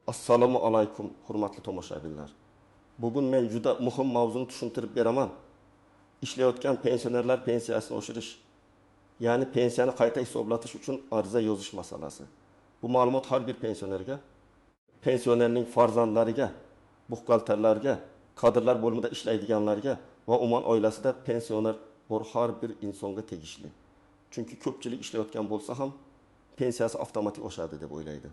Assalomu alaykum, hurmatli tomoshabinlar. Bugun men juda muhim mavzuni tushuntirib beraman. Ishlayotgan pensionerlar pensiyasini oshirish, ya'ni pensiyani qayta hisoblatish uchun ariza yozish masalasi. Bu ma'lumot har bir pensionerga, pensionerning farzandlariga, buxgalterlarga, kadrlar bo'limida ishlaydiganlarga va umuman oilasida pensioner bor har bir insonga tegishli. Chunki ko'pchilik ishlayotgan bo'lsa ham pensiyasi avtomatik oshadi deb o'ylaydi.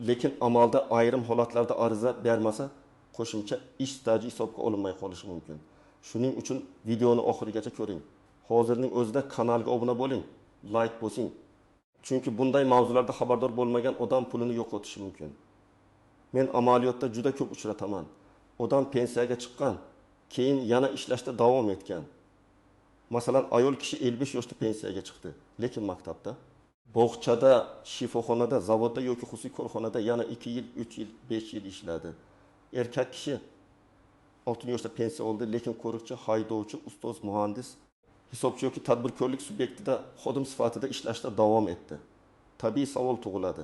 Lekin amalda ayrim holatlarda ariza bermasa, qo'shimcha ish staji hisobga olinmay qolishi mumkin. Shuning uchun videoni oxirigacha ko'ring. Hozirning o'zida kanalga obuna bo'ling, like bosing. Chunki bunday mavzularda xabardor bo'lmagan odam pulini yo'qotishi mumkin. Men amaliyotda juda ko'p uchrataman. Odam pensiyaga chiqqan, keyin yana ishlashda davom etgan. Masalan, ayol kishi 55 yoshda pensiyaga chiqdi, lekin maktabda, bog'chada, shifoxonada, zavodda yoki xususiy korxonada yana 2 yil, 3 yil, 5 yil ishladi. Erkak kishi 60 yoshda pensiya oldi, lekin qo'riqchi, haydovchi, ustoz, muhandis, hisobchi yoki tadbirkorlik subyektida xodim sifatida ishlashda davom etdi. Tabiiy savol tug'iladi.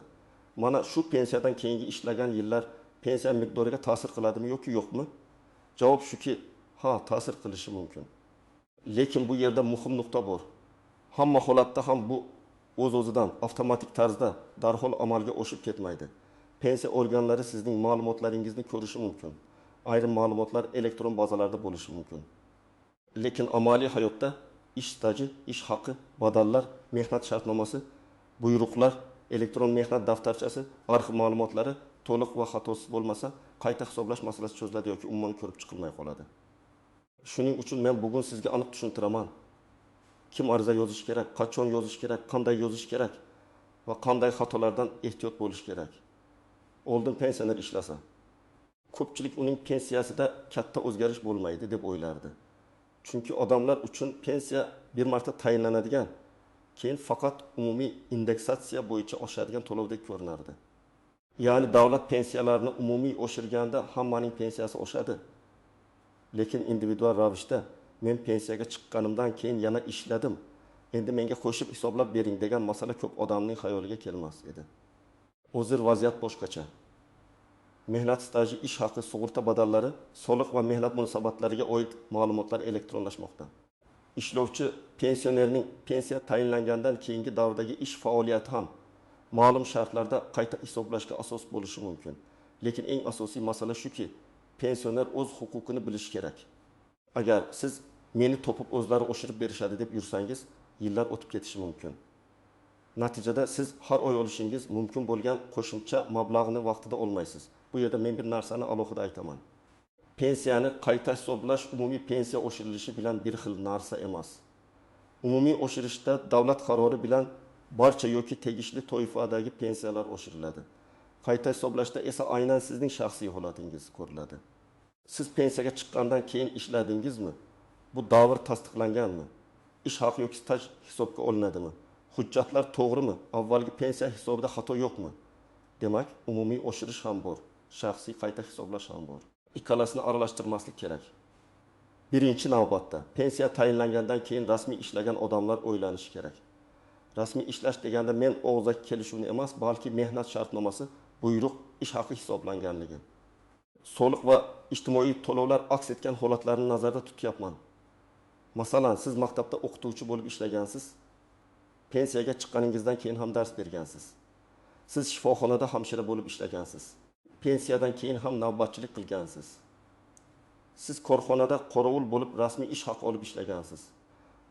Mana shu pensiyadan keyingi ishlagan yillar pensiya miqdoriga ta'sir qiladimi yoki yo'qmi? Javob shuki, ha, ta'sir qilishi mumkin. Lekin bu yerda muhim nuqta bor. Hamma holatda ham bu o'z-o'zidan avtomatik tarzda darhol amalga oshib ketmaydi. Pensiya olganlari sizning ma'lumotlaringizni ko'rishi mumkin. Ayrim ma'lumotlar elektron bazalarda bo'lishi mumkin. Lekin amaliy hayotda ish staji, ish haqi, badallar, mehnat shartnomasi, buyruqlar, elektron mehnat daftarchasi, arxiv ma'lumotlari to'liq va xatosiz bo'lmasa, qayta hisoblash masalasi cho'ziladi yoki umuman ko'rib chiqilmay qoladi. Shuning uchun men bugun sizga aniq tushuntiraman. Kim ariza yozish kerak, qachon yozish kerak, qanday yozish kerak va qanday xatolardan ehtiyot bo'lish kerak. Oldin pensioner ishlasa, ko'pchilik uning pensiyasida katta o'zgarish bo'lmaydi deb o'ylardi. Chunki odamlar uchun pensiya bir marta tayinlanadigan, keyin faqat umumiy indeksatsiya bo'yicha oshadigan to'lovdek ko'rinardi. Ya'ni davlat pensiyalarini umumiy oshirganda hammaning pensiyasi oshadi. Lekin individual ravishda men pensiyaga chiqqanimdan keyin yana ishladim, endi menga qo'shib hisoblab bering degan masala ko'p odamning xayoliga kelmas edi. Hozir vaziyat boshqacha. Mehnat staji, ish haqi, sug'urta badallari, soliq va mehnat munosabatlariga oid ma'lumotlar elektronlashmoqda. Ishlovchi pensionerning pensiya tayinlangandan keyingi davrdagi ish faoliyati ham ma'lum shartlarda qayta hisoblashga asos bo'lishi mumkin. Lekin eng asosiy masala shuki, pensioner o'z huquqini bilishi kerak. Agar siz meni topib o'zlari oshirib berishadi deb yursangiz, yillar o'tib ketishi mumkin. Natijada siz har oy olishingiz mumkin bo'lgan qo'shimcha mablag'ni vaqtida olmaysiz. Bu yerda men bir narsani alohida aytaman. Pensiyani qayta hisoblash umumiy pensiya oshirilishi bilan bir xil narsa emas. Umumiy oshirishda davlat qarori bilan barcha yoki tegishli toifadagi pensiyalar oshiriladi. Qayta hisoblashda esa aynan sizning shaxsiy holatingiz ko'riladi. Siz pensiyaga chiqqandan keyin ishladingizmi? Bu davr tasdiqlanganmi? Ish haqi yoki staj hisobga olinadimi? Hujjatlar to'g'rimi? Avvalgi pensiya hisobida xato yo'qmi? Demak, umumiy oshirish ham bor, shaxsiy qayta hisoblash ham bor. Ikkalasini aralashtirmaslik kerak. Birinchi navbatda pensiya tayinlangandan keyin rasmiy ishlagan odamlar o'ylanishi kerak. Rasmiy ishlash deganda men og'zaki kelishuvni emas, balki mehnat shartnomasi, buyruq, ish haqi hisoblanganligi. Soliq va ijtimoiy to'lovlar aks etgan holatlarni nazarda tutyapman. Masalan, siz maktabda o'qituvchi bo'lib ishlagansiz, pensiyaga chiqqaningizdan keyin ham dars bergansiz. Siz shifoxonada hamshira bo'lib ishlagansiz. Pensiyadan keyin ham navbatchilik qilgansiz. Siz korxonada qorovul bo'lib rasmiy ish haqi olib ishlagansiz.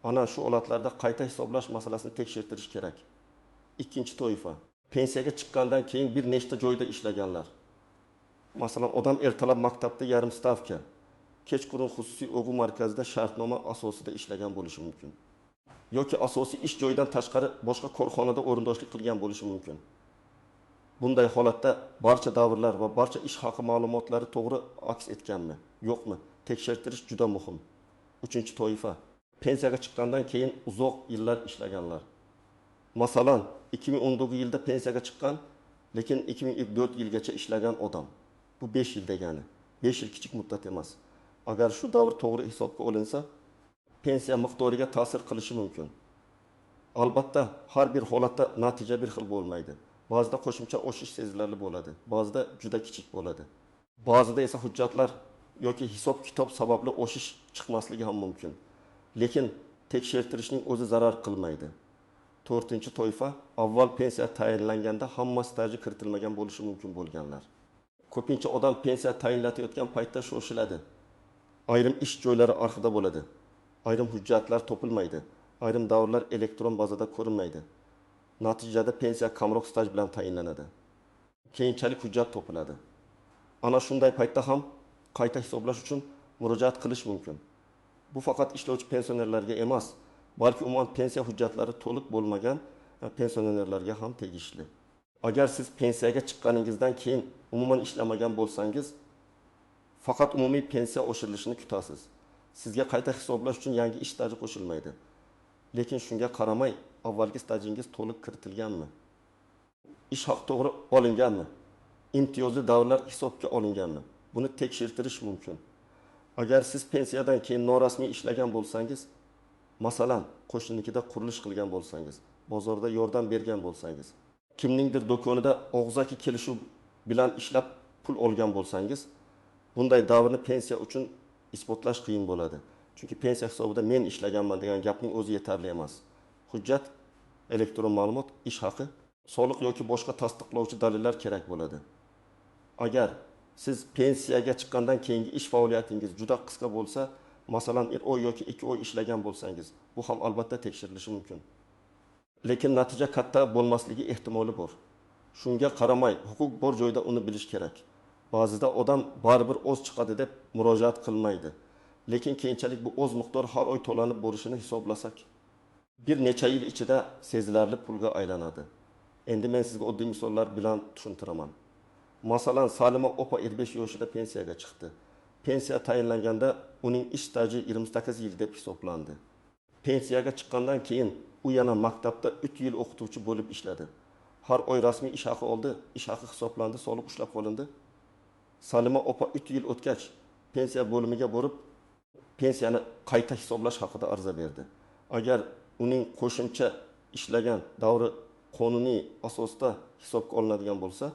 Ana shu holatlarda qayta hisoblash masalasini tekshirtirish kerak. Ikkinchi toifa, pensiyaga chiqqandan keyin bir nechta joyda ishlaganlar. Masalan, odam ertalab maktabda yarim stavka, kechqurun xususiy o'quv markazida shartnoma asosida ishlagan bo'lishi mumkin. Yoki asosiy ish joyidan tashqari boshqa korxonada o'rindoshlik qilgan bo'lishi mumkin. Bunday holatda barcha davrlar va barcha ish haqi ma'lumotlari to'g'ri aks etganmi, yo'qmi, tekshirtirish juda muhim. Uchinchi toifa, pensiyaga chiqqandan keyin uzoq yillar ishlaganlar. Masalan, 2019 yilda pensiyaga chiqqan, lekin 2004 yilgacha ishlagan odam. Bu 5 yil degani. 5 yil kichik muddat emas. Agar shu davr to'g'ri hisobga olinsa, pensiya miqdoriga ta'sir qilishi mumkin. Albatta, har bir holatda natija bir xil bo'lmaydi. Ba'zida qo'shimcha oshish sezilarli bo'ladi, ba'zida juda kichik bo'ladi. Ba'zida esa hujjatlar yoki hisob-kitob sababli oshish chiqmasligi ham mumkin. Lekin tekshirtirishning o'zi zarar qilmaydi. 4-toifa avval pensiya tayinlanganda hamma staji kiritilmagan bo'lishi mumkin bo'lganlar. Ko'pincha odam pensiya tayinlatayotgan paytda shoshiladi. Ayrim ish joylari arxivda bo'ladi. Ayrim hujjatlar topilmaydi. Ayrim davrlar elektron bazada ko'rinmaydi. Natijada pensiya kamroq staj bilan tayinlanadi. Keyinchalik hujjat topiladi. Ana shunday paytda ham qayta hisoblash uchun murojaat qilish mumkin. Bu faqat ishlovchi pensionerlarga emas, balki umuman pensiya hujjatlari to'liq bo'lmagan pensionerlarga ham tegishli. Agar siz pensiyaga chiqqaningizdan keyin umuman ishlamagan bo'lsangiz, faqat umumiy pensiya oshirilishini kutasiz. Sizga qayta hisoblash uchun yangi ish staji qo'shilmaydi. Lekin shunga qaramay, avvalgi stajingiz to'liq kiritilganmi? Ish haq to'g'ri olinganmi? Imtiyozli davrlar hisobga olinganmi? Buni tekshirtirish mumkin. Agar siz pensiyadan keyin norasmiy ishlagan bo'lsangiz, masalan, qo'shninikida qurilish qilgan bo'lsangiz, bozorda yordam bergan bo'lsangiz, kimningdir do'konida og'zaki kelishuv bilan ishlab pul olgan bo'lsangiz, bunday davrni pensiya uchun isbotlash qiyin bo'ladi. Chunki pensiya hisobida men ishlaganman degan gapning o'zi yetarli emas. Hujjat, elektron ma'lumot, ish haqi, soliq yoki boshqa tasdiqlovchi dalillar kerak bo'ladi. Agar siz pensiyaga chiqqandan keyingi ish faoliyatingiz juda qisqa bo'lsa, masalan 1 oy yoki 2 oy ishlagan bo'lsangiz, bu ham albatta tekshirilishi mumkin. Lekin natija katta bo'lmasligi ehtimoli bor. Shunga qaramay, huquq bor joyda uni bilish kerak. Ba'zida odam baribir o'z chiqadi deb murojaat qilmaydi. Lekin keyinchalik bu o'z miqdor har oy to'lanib borishini hisoblasak, bir necha yil ichida sezilarli pulga aylanadi. Endi men sizga oddiy misollar bilan tushuntiraman. Masalan, Salima opa 25 yoshida pensiyaga chiqdi. Pensiya tayinlanganda uning ish staji 28 yil deb hisoblandi. Pensiyaga chiqqandan keyin u yana maktabda 3 yil o'qituvchi bo'lib ishladi. Har oy rasmiy ish haqi oldi, ish haqi hisoblandi, soliq ushlab qolindi. Salima opa 3 yil o'tgach, pensiya bo'limiga borib, pensiyani qayta hisoblash haqida ariza berdi. Agar uning qo'shimcha ishlagan davri qonuniy asosda hisobga olinadigan bo'lsa,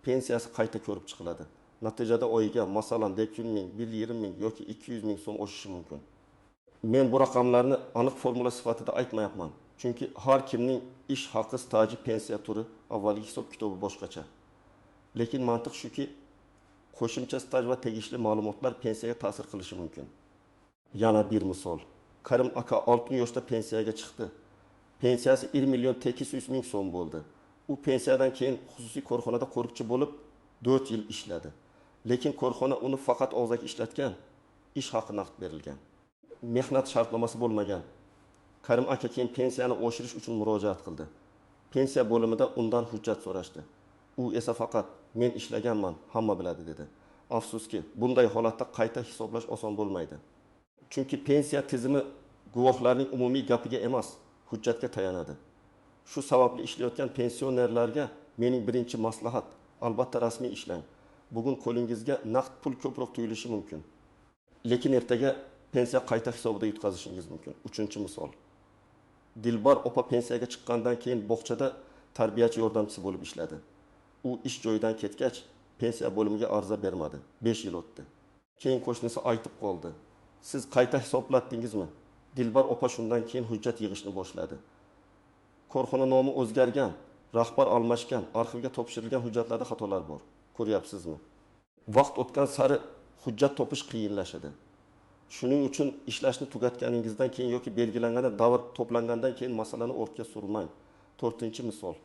pensiyasi qayta ko'rib chiqiladi. Natijada oyiga masalan 400 ming, 120 ming yoki 200 ming so'm oshishi mumkin. Men bu raqamlarni aniq formula sifatida aytmayapman. Chunki har kimning ish haqi, staji, pensiya turi, avvalgi hisob kitobi boshqacha. Lekin mantiq shuki, qo'shimcha staj va tegishli ma'lumotlar pensiyaga ta'sir qilishi mumkin. Yana bir misol. Karim aka 6 yoshda pensiyaga chiqdi. Pensiyasi 1 million 800 ming so'm bo'ldi. U pensiyadan keyin xususiy korxonada qo'riqchi bo'lib 4 yil ishladi. Lekin korxona uni faqat og'zaki ishlatgan, ish haqi naqd berilgan. Mehnat shartnomasi bo'lmagan. Karim aka keyin pensiyani oshirish uchun murojaat qildi. Pensiya bo'limida undan hujjat so'rashdi. U esa faqat men ishlaganman, hamma biladi dedi. Afsuski, bunday holatda qayta hisoblash oson bo'lmaydi. Chunki pensiya tizimi guvohlarning umumiy gapiga emas, hujjatga tayanadi. Shu sababli ishlayotgan pensionerlarga mening birinchi maslahat, albatta rasmiy ishlang. Bugun qo'lingizga naqd pul ko'proq tuyulishi mumkin. Lekin ertaga pensiya qayta hisobida yutqazishingiz mumkin. 3-misol. Dilbar opa pensiyaga chiqqandan keyin bog'chada tarbiyachi yordamchisi bo'lib ishladi. U ish joyidan ketgach, pensiya bo'limiga ariza bermadi. 5 yil o'tdi. Keyin qo'shnisi aytib qoldi. Siz qayta hisoblatdingizmi? Dilbar opa shundan keyin hujjat yig'ishni boshladi. Korxona nomi o'zgargan, rahbar almashgan, arxivga topshirilgan hujjatlarda xatolar bor. Ko'ryapsizmi? Vaqt o'tgan sari hujjat topish qiyinlashadi. Shuning uchun ishlashni tugatganingizdan keyin yoki belgilanganda davr to'plangandan keyin masalani ortga surmang. 4-misol.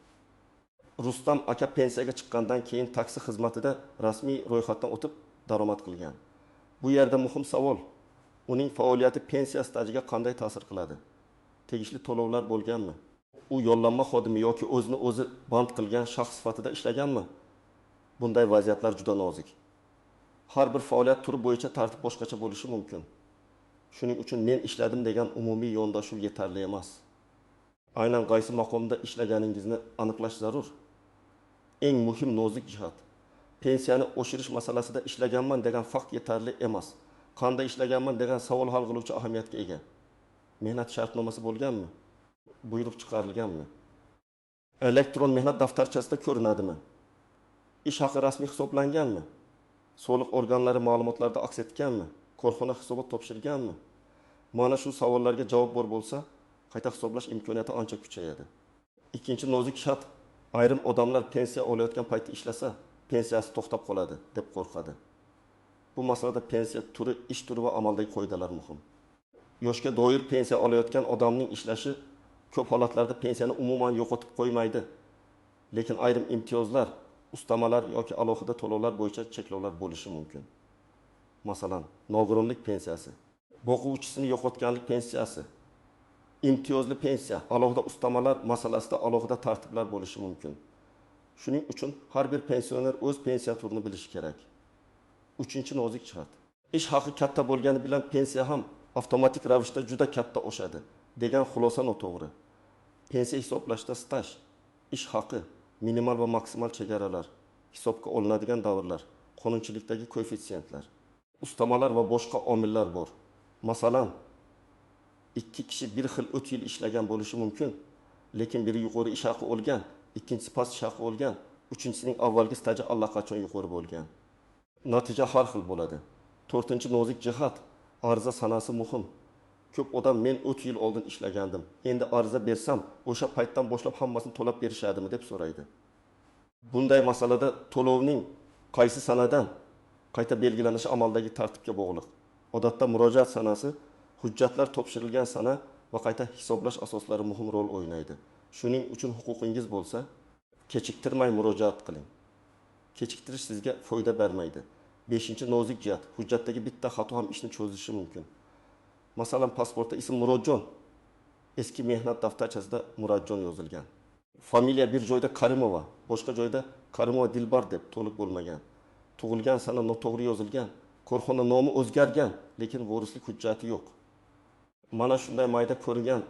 Rustam aka pensiyaga chiqqandan keyin taksi xizmatida rasmiy ro'yxatdan o'tib daromad qilgan. Bu yerda muhim savol, uning faoliyati pensiya stajiga qanday ta'sir qiladi? Tegishli to'lovlar bo'lganmi? U yollanma xodimi yoki o'zini o'zi band qilgan shaxs sifatida ishlaganmi? Bunday vaziyatlar juda nozik. Har bir faoliyat turi bo'yicha tartib boshqacha bo'lishi mumkin. Shuning uchun men ishladim degan umumiy yondashuv yetarli emas. Aynan qaysi maqomda ishlaganingizni aniqlash zarur. Eng muhim nozik jihat, pensiyani oshirish masalasida ishlaganman degan fakt yetarli emas. Qanday ishlaganman degan savol hal qiluvchi ahamiyatga ega. Mehnat shartnomasi bo'lganmi? Buyruq chiqarilganmi? Elektron mehnat daftarchasida ko'rinadimi? Ish haqi rasmiy hisoblanganmi? Soliq organlari ma'lumotlarda aks etganmi? Korxona hisobot topshirganmi? Mana shu savollarga javob bor bo'lsa, qayta hisoblash imkoniyati ancha kuchayadi. Ikkinchi nozik shart, ayrim odamlar pensiya olayotgan paytda ishlasa, pensiyasi to'xtab qoladi deb qo'rqadi. Bu masalada pensiya turi, ish turi va amaldagi qoidalar muhim. Yoshga doir pensiya olayotgan odamning ishlashi ko'p holatlarda pensiyani umuman yo'qotib qo'ymaydi. Lekin ayrim imtiyozlar, ustamalar yoki alohida to'lovlar bo'yicha cheklovlar bo'lishi mumkin. Masalan, nogironlik pensiyasi, boquvchisini yo'qotganlik pensiyasi, imtiyozli pensiya, alohida ustamalar masalasida alohida tartiblar bo'lishi mumkin. Shuning uchun har bir pensioner o'z pensiya turini bilishi kerak. Uchinchi nozik shart. Ish haqi katta bo'lgani bilan pensiya ham avtomatik ravishda juda katta oshadi degan xulosa noto'g'ri. Pensiya hisoblashda staj, ish haqi, minimal va maksimal chegaralar, hisobga olinadigan davrlar, qonunchilikdagi koeffitsiyentlar, ustamalar va boshqa omillar bor. Masalan, ikki kishi bir xil o'tgan yil ishlagan bo'lishi mumkin, lekin biri yuqori ish haqi olgan, ikkinchisi past ish haqi olgan, uchinchisining avvalgi staji allaqachon yuqori bo'lgan. Natija har xil bo'ladi. To'rtinchi nozik jihat, ariza sanasi muhim. Ko'p odam men 3 yil oldin ishlagandim. Endi ariza bersam, o'sha paytdan boshlab hammasini to'lab berishadimi deb so'raydi. Bunday masalada to'lovning qaysi sanadan qayta belgilanishi amaldagi tartibga bog'liq. Odatda murojaat sanasi, hujjatlar topshirilgan sana va qayta hisoblash asoslari muhim rol o'ynaydi. Shuning uchun huquqingiz bo'lsa, kechiktirmay murojaat qiling. Kechiktirish sizga foyda bermaydi. 5-nozik jihat, hujjatdagi bitta xato ham ishni cho'zishi mumkin. Masalan, pasportda ism Murodjon, eski mehnat daftarchasida Murodjon yozilgan. Familiya bir joyda Karimova, boshqa joyda Karimova Dilbar deb to'liq bo'lmagan. Tug'ilgan sana noto'g'ri yozilgan, korxona nomi o'zgargan, lekin vorislik hujjati yo'q. Mana shunday mayda ko'rilgan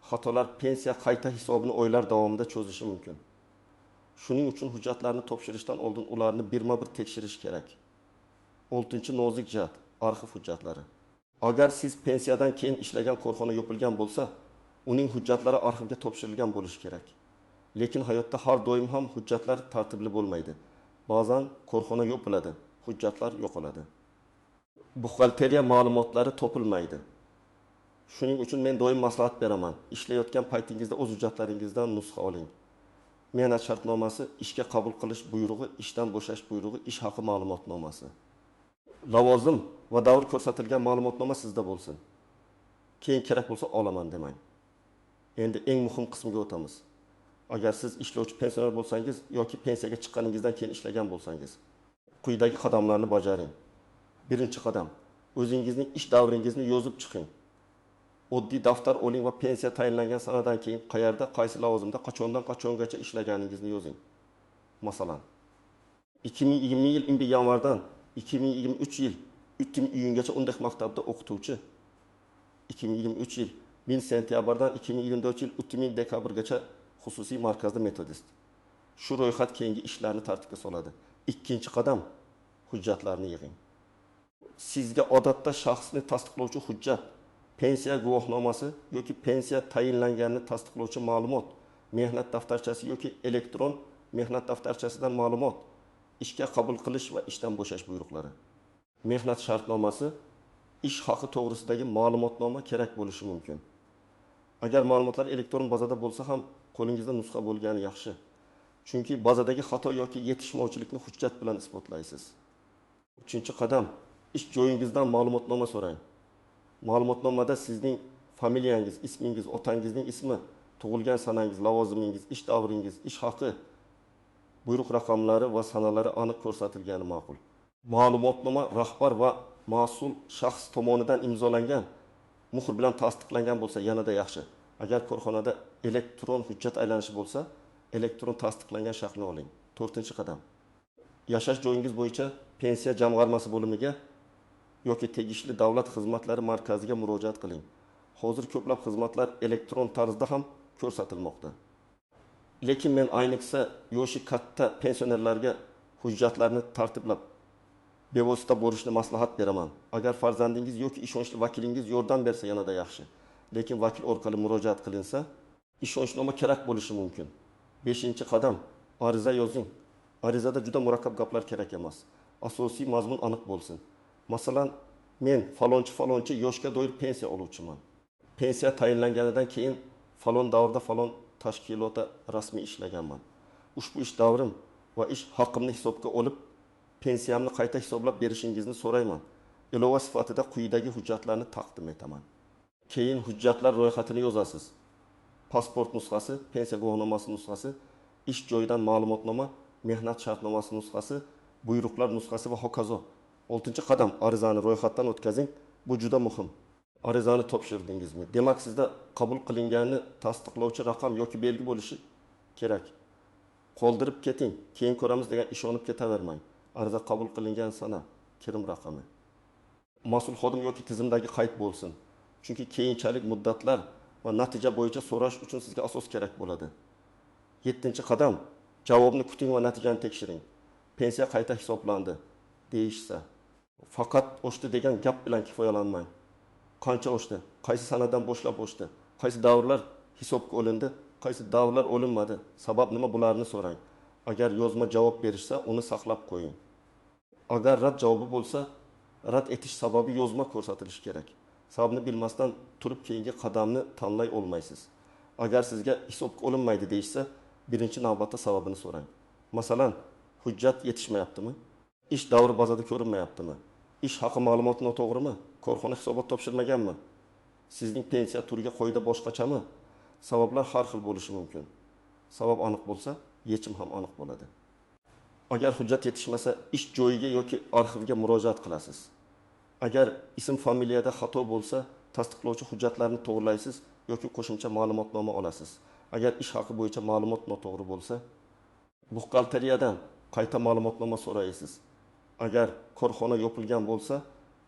xatolar pensiya qayta hisobini oylar davomida cho'zishi mumkin. Shuning uchun hujjatlarni topshirishdan oldin ularni birma-bir tekshirish kerak. 6-nozik jihat, arxiv hujjatlari. Agar siz pensiyadan keyin ishlagan korxona yopilgan bo'lsa, uning hujjatlari arxivga topshirilgan bo'lishi kerak. Lekin hayotda har doim ham hujjatlar tartibli bo'lmaydi. Ba'zan korxona yopiladi, hujjatlar yo'qoladi. Buxgalteriya ma'lumotlari topilmaydi. Shuning uchun men doim maslahat beraman. Ishlayotgan paytingizda o'z hujjatlaringizdan nusxa oling. Mehnat shartnomasi, ishga qabul qilish buyrug'i, ishdan bo'shash buyrug'i, ish haqi ma'lumotnomasi. Lavozim va davr ko'rsatilgan ma'lumotnoma sizda bo'lsin. Keyin kerak bo'lsa olaman demang. Endi eng muhim qismiga o'tamiz. Agar siz ishlovchi pensioner bo'lsangiz yoki pensiyaga chiqqaningizdan keyin ishlagan bo'lsangiz, quyidagi qadamlarni bajaring. Birinchi qadam, o'zingizning ish davringizni yozib chiqing. Oddiy daftar oling va pensiya tayinlangan sanadan keyin qayerda, qaysi lavozimda, qachondan qachongacha ishlaganingizni yozing. Masalan, 2020 yil yanvardan 2023 yil 3 iyungacha undaq maktabda o'qituvchi, 2023 yil 1 sentyabrdan 2024 yil 3 dekabrgacha xususiy markazda metodist. Shu ro'yxat keyingi ishlarni tartibga soladi. Ikkinchi qadam, hujjatlarni yig'ing. Sizga odatda shaxsni tasdiqlovchi hujjat, pensiya guvohnomasi yoki pensiya tayinlanganini tasdiqlovchi ma'lumot, mehnat daftarchasi yoki elektron mehnat daftarchasidan ma'lumot, ishga qabul qilish va ishdan bo'shash buyruqlari. Mehnat shartnomasi, ish haqi to'g'risidagi ma'lumotnoma kerak bo'lishi mumkin. Agar ma'lumotlar elektron bazada bo'lsa ham qo'lingizda nusxa bo'lgani yaxshi. Chunki bazadagi xato yoki yetishmovchilikni hujjat bilan isbotlaysiz. 3-qadam, ish joyingizdan ma'lumotnoma so'rang. Ma'lumotnomada sizning familiyangiz, ismingiz, otangizning ismi, tug'ilgan sanangiz, lavozimingiz, ish davringiz, ish haqi, buyruq raqamlari va sanalari aniq ko'rsatilgani ma'qul. Ma'lumotnoma rahbar va mas'ul shaxs tomonidan imzolangan, muhr bilan tasdiqlangan bo'lsa yanada yaxshi. Agar korxonada elektron hujjat aylanishi bo'lsa, elektron tasdiqlangan shaxsni oling. 4-qadam. Yashash joyingiz bo'yicha pensiya jamg'armasi bo'limiga yoki tegishli davlat xizmatlari markaziga murojaat qiling. Hozir ko'plab xizmatlar elektron tarzda ham ko'rsatilmoqda. Lekin men ayniqsa yoshi katta pensionerlarga hujjatlarni tartiblab bevosita borishni maslahat beraman. Agar farzandingiz yoki ishonchli vakilingiz yordam bersa yanada yaxshi. Lekin vakil orqali murojaat qilinsa, ishonchnoma kerak bo'lishi mumkin. Beshinchi qadam, ariza yozing. Arizada juda murakkab gaplar kerak emas. Asosiy mazmun aniq bo'lsin. Masalan, men falonchi yoshga doir pensiya oluvchiman. Pensiya tayinlanganidan keyin falon davrda falon tashkilotda rasmiy ishlaganman. Ushbu ish davrim va ish haqimni hisobga olib, pensiyamni qayta hisoblab berishingizni so'rayman. Ilova sifatida quyidagi hujjatlarni taqdim etaman. Keyin hujjatlar ro'yxatini yozasiz. Pasport nusxasi, pensiya guvohnomasi nusxasi, ish joyidan ma'lumotnoma, mehnat shartnomasi nusxasi, buyruqlar nusxasi va hokazo. 6-qadam arizani ro'yxatdan o'tkazing. Bu juda muhim. Arizani topshirdingizmi? Demak, sizda qabul qilinganini tasdiqlovchi raqam yoki belgi bo'lishi kerak. Qoldirib keting, keyin ko'ramiz degan ishonib ketavermang. Ariza qabul qilingan sana, kirim raqami. Mas'ul xodim yoki tizimdagi qayd bo'lsin. Chunki keyinchalik muddatlar va natija bo'yicha so'rash uchun sizga asos kerak bo'ladi. 7-qadam, javobni kuting va natijani tekshiring. Pensiya qayta hisoblandi deyishsa, faqat oshdi degan gap bilan kifoyalanmang. Qancha oshdi? Qaysi sanadan boshlab oshdi? Qaysi davrlar hisobga olindi? Qaysi davrlar olinmadi? Sabab nima, bularni so'rang. Agar yozma javob berishsa, uni saqlab qo'ying. Agar rad javobi bo'lsa, rad etish sababi yozma ko'rsatilishi kerak. Sababni bilmasdan turib keyingi qadamni tanlay olmaysiz. Agar sizga hisobga olinmaydi deyishsa, birinchi navbatda sababini so'rang. Masalan, hujjat yetishmayaptimi? Ish davri bazada ko'rinmayaptimi? Ish haqi ma'lumoti noto'g'rimi? Korxona hisobot topshirmaganmi? Sizning pensiya turiga qo'yida boshqachami? Sabablar har xil bo'lishi mumkin. Sabab aniq bo'lsa, yechim ham aniq bo'ladi. Agar hujjat yetishmasa, ish joyiga yoki arxivga murojaat qilasiz. Agar ism familiyada xato bo'lsa, tasdiqlovchi hujjatlarni to'g'rilaysiz yoki qo'shimcha ma'lumotnoma olasiz. Agar ish haqi bo'yicha ma'lumot noto'g'ri bo'lsa, buxgalteriyadan qayta ma'lumotnoma so'raysiz. Agar korxona yopilgan bo'lsa,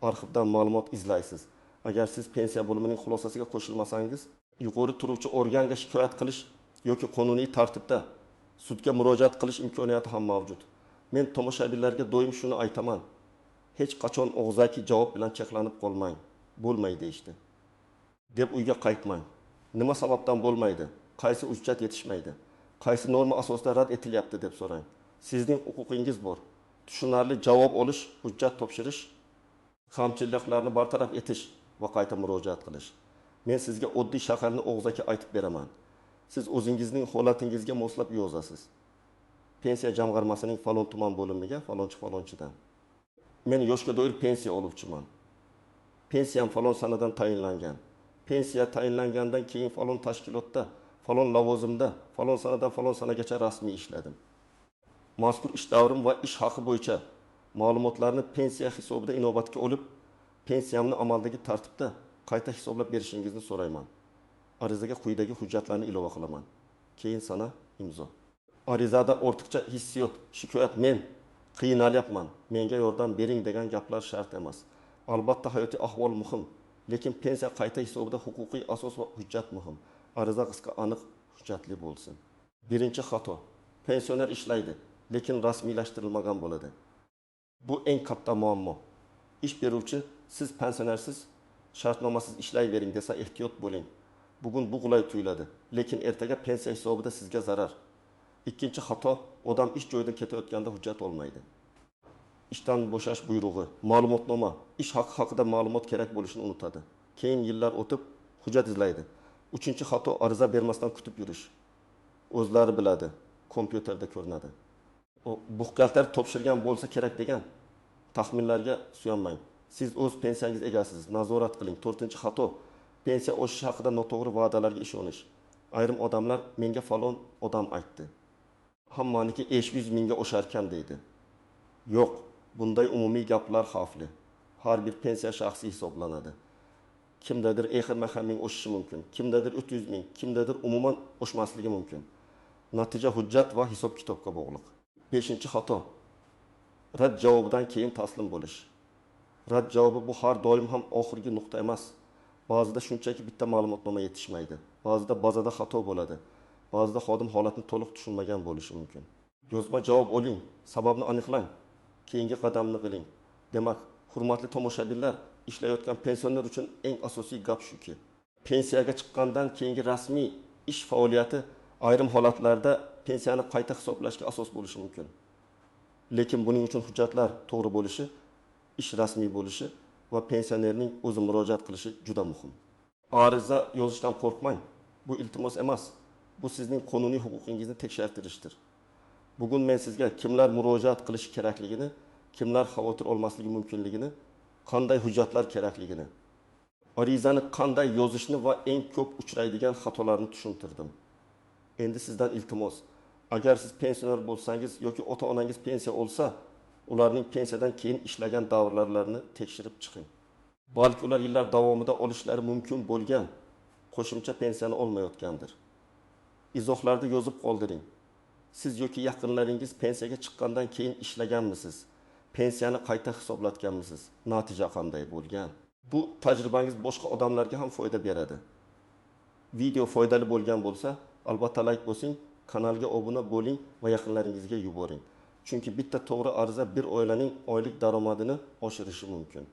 arxivdan ma'lumot izlaysiz. Agar siz pensiya bo'limining xulosasiga qo'shilmasangiz, yuqori turuvchi organga shikoyat qilish yoki qonuniy tartibda sudga murojaat qilish imkoniyati ham mavjud. Men tomoshabinlarga doim shuni aytaman. Hech qachon og'zaki javob bilan cheklanib qolmang. Bo'lmaydi deyishdi. Deb uyga qaytmang. Nima sababdan bo'lmaydi? Qaysi hujjat yetishmaydi? Qaysi norma asosida rad etilyapti deb so'rang. Sizning huquqingiz bor. Tushunarli javob olish, hujjat topshirish, kamchiliklarni bartaraf etish va qayta murojaat qilish. Men sizga oddiy shaharni og'zaki aytib beraman. Siz o'zingizning holatingizga moslab yozasiz. Pensiya jamg'armasining falon tuman bo'limiga falonchidan. Men yoshga doir pensiya oluvchiman. Pensiyam falon sanadan tayinlangan. Pensiya tayinlangandan keyin falon tashkilotda, falon lavozimda, falon sanadan falon sanagacha rasmiy ishladim. Mazkur ish davrim va ish haqi bo'yicha ma'lumotlarni pensiya hisobida inobatga olib, pensiyamni amaldagi tartibda qayta hisoblab berishingizni so'rayman. Arizaga quyidagi hujjatlarni ilova qilaman. Keyin sana imzo. Arizada ortiqcha hissiyot, shikoyat, men qiynalyapman, menga yordam bering degan gaplar shart emas. Albatta hayotiy ahvol muhim, lekin pensiya qayta hisobida huquqiy asos va hujjat muhim. Ariza qisqa, aniq, hujjatli bo'lsin. Birinchi xato. Pensioner ishlaydi, lekin rasmiylashtirilmagan bo'ladi. Bu eng katta muammo. Ish beruvchi siz pensionersiz, shartnomasiz ishlayvering desa ehtiyot bo'ling. Bugun bu qulay tuyuladi, lekin ertaga pensiya hisobida sizga zarar. Ikkinchi xato, odam ish joyidan ketayotganda hujjat olmaydi. Ishdan bo'shash buyrug'i, ma'lumotnoma, ish haqi haqida ma'lumot kerak bo'lishini unutadi. Keyin yillar o'tib hujjat izlaydi. Uchinchi xato, ariza bermasdan kutib yurish. O'zlari biladi, kompyuterda ko'rinadi. Buxgalter topshirgan bo'lsa kerak degan taxminlarga suyanmang. Siz o'z pensiyangiz egasiz, nazorat qiling. 4-xato, pensiya oshish haqida noto'g'ri va'dalarga ishonish. Ayrim odamlar menga falon odam aytdi. Hammaniki 500 mingga oshar ekan deydi. Yo'q, bunday umumiy gaplar xavfli. Har bir pensiya shaxsiy hisoblanadi. Kimdadir ming oshishi mumkin, kimdadir 300 ming, kimdadir umuman oshmasligi mumkin. Natija hujjat va hisob-kitobga bog'liq. 5-xato. Rad javobidan keyin taslim bo'lish. Rad javobi bu har doim ham oxirgi nuqta emas. Ba'zida shunchaki bitta ma'lumotnoma yetishmaydi. Ba'zida bazada xato bo'ladi. Ba'zida xodim holatni to'liq tushunmagan bo'lishi mumkin. Yozma javob oling, sababni aniqlang, keyingi qadamni qiling. Demak, hurmatli tomoshabinlar, ishlayotgan pensioner uchun eng asosiy gap shuki, pensiyaga chiqqandan keyingi rasmiy ish faoliyati ayrim holatlarda pensiyani qayta hisoblashga asos bo'lishi mumkin. Lekin buning uchun hujjatlar to'g'ri bo'lishi, ish rasmiy bo'lishi va pensionerning o'zi murojaat qilishi juda muhim. Ariza yozishdan qo'rqmang. Bu iltimos emas. Bu sizning qonuniy huquqingizni tekshirtirishdir. Bugun men sizga kimlar murojaat qilishi kerakligini, kimlar xavotir olmasligi mumkinligini, qanday hujjatlar kerakligini, arizani qanday yozishni va eng ko'p uchraydigan xatolarni tushuntirdim. Endi sizdan iltimos, agar siz pensioner bo'lsangiz yoki ota-onangiz pensiya olsa, ularning pensiyadan keyin ishlagan davrlarlarini tekshirib chiqing. Balki ular yillar davomida olishlari mumkin bo'lgan qo'shimcha pensiyani olmayotgandir. Izohlarda yozib qoldiring. Siz yoki yaqinlaringiz pensiyaga chiqqandan keyin ishlaganmisiz? Pensiyani qayta hisoblatganmisiz? Natija qanday bo'lgan? Bu tajribangiz boshqa odamlarga ham foyda beradi. Video foydali bo'lgan bo'lsa, albatta like bosing, kanalga obuna bo'ling va yaqinlaringizga yuboring. Chunki bitta to'g'ri ariza bir oilaning oylik daromadini oshirishi mumkin.